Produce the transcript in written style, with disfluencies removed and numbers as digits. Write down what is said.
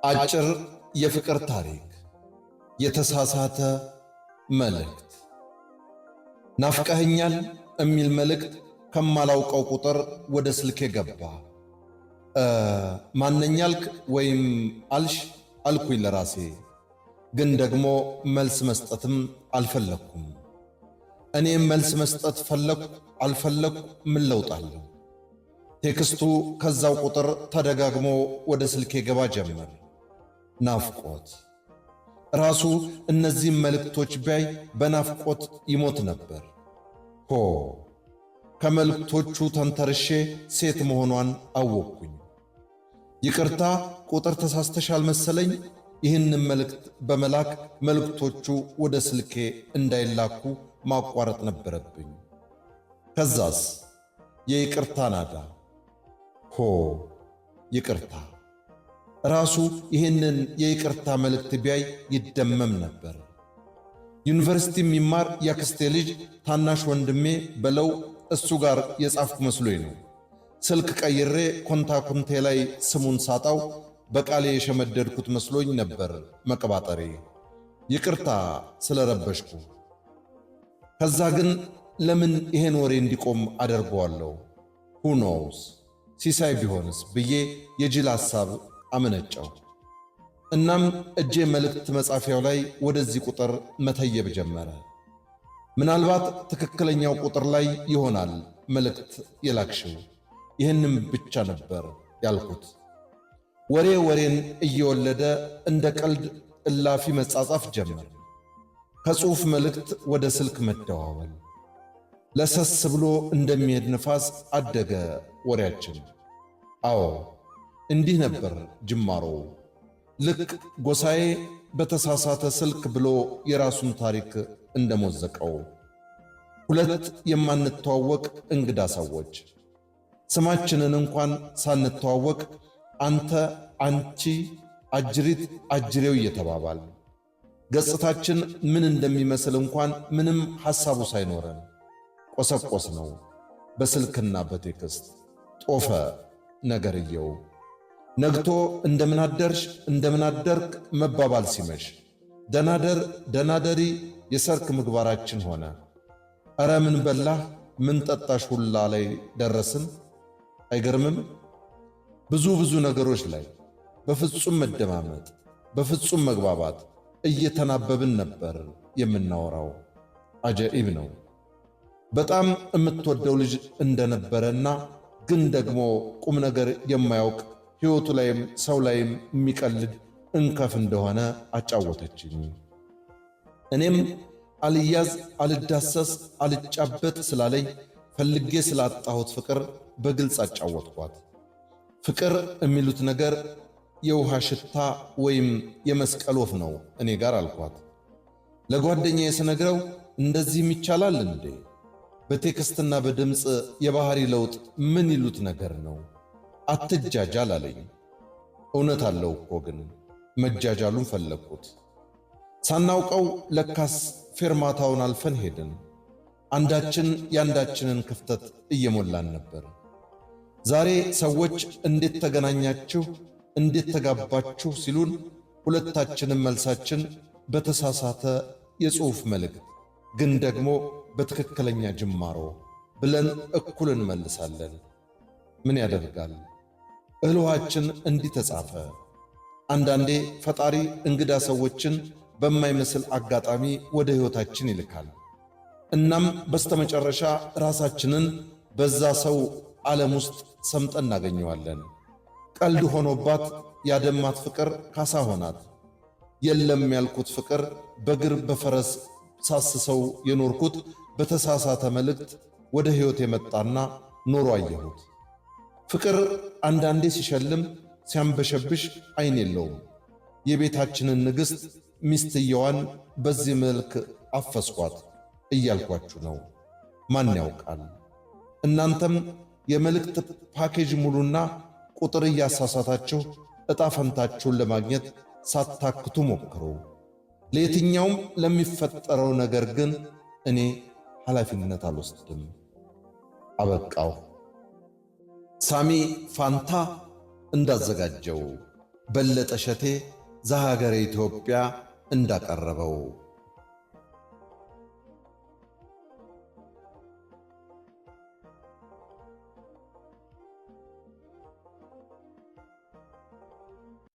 አጭር የፍቅር ታሪክ፣ የተሳሳተ መልእክት። ናፍቀኸኛል የሚል መልእክት ከማላውቀው ቁጥር ወደ ስልኬ ገባ። ማነኛልክ ወይም አልሽ አልኩኝ ለራሴ። ግን ደግሞ መልስ መስጠትም አልፈለኩም። እኔም መልስ መስጠት ፈለኩ አልፈለኩ ምን ለውጣለሁ? ቴክስቱ ከዛው ቁጥር ተደጋግሞ ወደ ስልኬ ገባ ጀመር። ናፍቆት ራሱ እነዚህም መልእክቶች ቢያይ በናፍቆት ይሞት ነበር። ሆ ከመልእክቶቹ ተንተርሼ ሴት መሆኗን አወቅኩኝ። ይቅርታ ቁጥር ተሳስተሻል መሰለኝ። ይህንን መልእክት በመላክ መልእክቶቹ ወደ ስልኬ እንዳይላኩ ማቋረጥ ነበረብኝ። ከዛስ የይቅርታ ናዳ። ሆ ይቅርታ ራሱ ይህንን የይቅርታ መልእክት ቢያይ ይደመም ነበር። ዩኒቨርሲቲ የሚማር ያክስቴ ልጅ ታናሽ ወንድሜ በለው እሱ ጋር የጻፍኩ መስሎኝ ነው። ስልክ ቀይሬ ኮንታኩንቴ ላይ ስሙን ሳጣው በቃሌ የሸመደድኩት መስሎኝ ነበር መቀባጠሬ። ይቅርታ ስለረበሽኩ። ከዛ ግን ለምን ይሄን ወሬ እንዲቆም አደርገዋለሁ? who knows ሲሳይ ቢሆንስ ብዬ የጅል ሐሳብ አመነጨው። እናም እጄ መልእክት መጻፊያው ላይ ወደዚህ ቁጥር መተየብ ጀመረ። ምናልባት ትክክለኛው ቁጥር ላይ ይሆናል መልእክት የላክሽው። ይህንም ብቻ ነበር ያልኩት። ወሬ ወሬን እየወለደ እንደ ቀልድ እላፊ መጻጻፍ ጀመር። ከጽሑፍ መልእክት ወደ ስልክ መደዋወል። ለሰስ ብሎ እንደሚሄድ ንፋስ አደገ ወሬያችን። አዎ እንዲህ ነበር ጅማሮው። ልክ ጎሳዬ በተሳሳተ ስልክ ብሎ የራሱን ታሪክ እንደሞዘቀው። ሁለት የማንተዋወቅ እንግዳ ሰዎች ስማችንን እንኳን ሳንተዋወቅ አንተ፣ አንቺ፣ አጅሪት፣ አጅሬው እየተባባል ገጽታችን ምን እንደሚመስል እንኳን ምንም ሐሳቡ ሳይኖረን ቆሰቆስ ነው በስልክና በቴክስት። ጦፈ ነገርየው። ነግቶ እንደምን አደርሽ እንደምን አደርክ መባባል ሲመሽ ደናደር ደናደሪ የሰርክ ምግባራችን ሆነ። ኧረ ምን በላህ ምን ጠጣሽ ሁላ ላይ ደረስን። አይገርምም? ብዙ ነገሮች ላይ በፍጹም መደማመጥ በፍጹም መግባባት እየተናበብን ነበር የምናወራው። አጀኢብ ነው። በጣም የምትወደው ልጅ እንደነበረና ግን ደግሞ ቁም ነገር የማያውቅ ሕይወቱ ላይም ሰው ላይም የሚቀልድ እንከፍ እንደሆነ አጫወተችኝ። እኔም አልያዝ አልዳሰስ አልጫበት ስላለኝ ፈልጌ ስላጣሁት ፍቅር በግልጽ አጫወትኳት። ፍቅር የሚሉት ነገር የውሃ ሽታ ወይም የመስቀል ወፍ ነው እኔ ጋር አልኳት። ለጓደኛዬ ስነግረው እንደዚህም ይቻላል እንዴ? በቴክስትና በድምፅ የባህሪ ለውጥ ምን ይሉት ነገር ነው? አትጃጃል አለኝ። እውነት አለው እኮ ግን መጃጃሉን ፈለግኩት። ሳናውቀው ለካስ ፌርማታውን አልፈን ሄድን። አንዳችን የአንዳችንን ክፍተት እየሞላን ነበር። ዛሬ ሰዎች እንዴት ተገናኛችሁ እንዴት ተጋባችሁ ሲሉን ሁለታችንም መልሳችን በተሳሳተ የጽሑፍ መልእክት ግን ደግሞ በትክክለኛ ጅማሮ ብለን እኩል እንመልሳለን። ምን ያደርጋል እህል ውሃችን እንዲህ ተጻፈ። አንዳንዴ ፈጣሪ እንግዳ ሰዎችን በማይመስል አጋጣሚ ወደ ሕይወታችን ይልካል። እናም በስተመጨረሻ ራሳችንን በዛ ሰው ዓለም ውስጥ ሰምጠን እናገኘዋለን። ቀልድ ሆኖባት ያደማት ፍቅር ካሳ ሆናት። የለም ያልኩት ፍቅር በግር በፈረስ ሳስሰው የኖርኩት በተሳሳተ መልእክት ወደ ሕይወት የመጣና ኖሮ አየሁት። ፍቅር አንዳንዴ ሲሸልም ሲያንበሸብሽ አይን የለውም። የቤታችንን ንግሥት ሚስትየዋን በዚህ መልክ አፈስኳት እያልኳችሁ ነው። ማን ያውቃል? እናንተም የመልእክት ፓኬጅ ሙሉና ቁጥር እያሳሳታችሁ ዕጣ ፈንታችሁን ለማግኘት ሳታክቱ ሞክሩ። ለየትኛውም ለሚፈጠረው ነገር ግን እኔ ኃላፊነት አልወስድም። አበቃው። ሳሚ ፋንታ እንዳዘጋጀው በለጠ ሸቴ ዘሀገረ ኢትዮጵያ እንዳቀረበው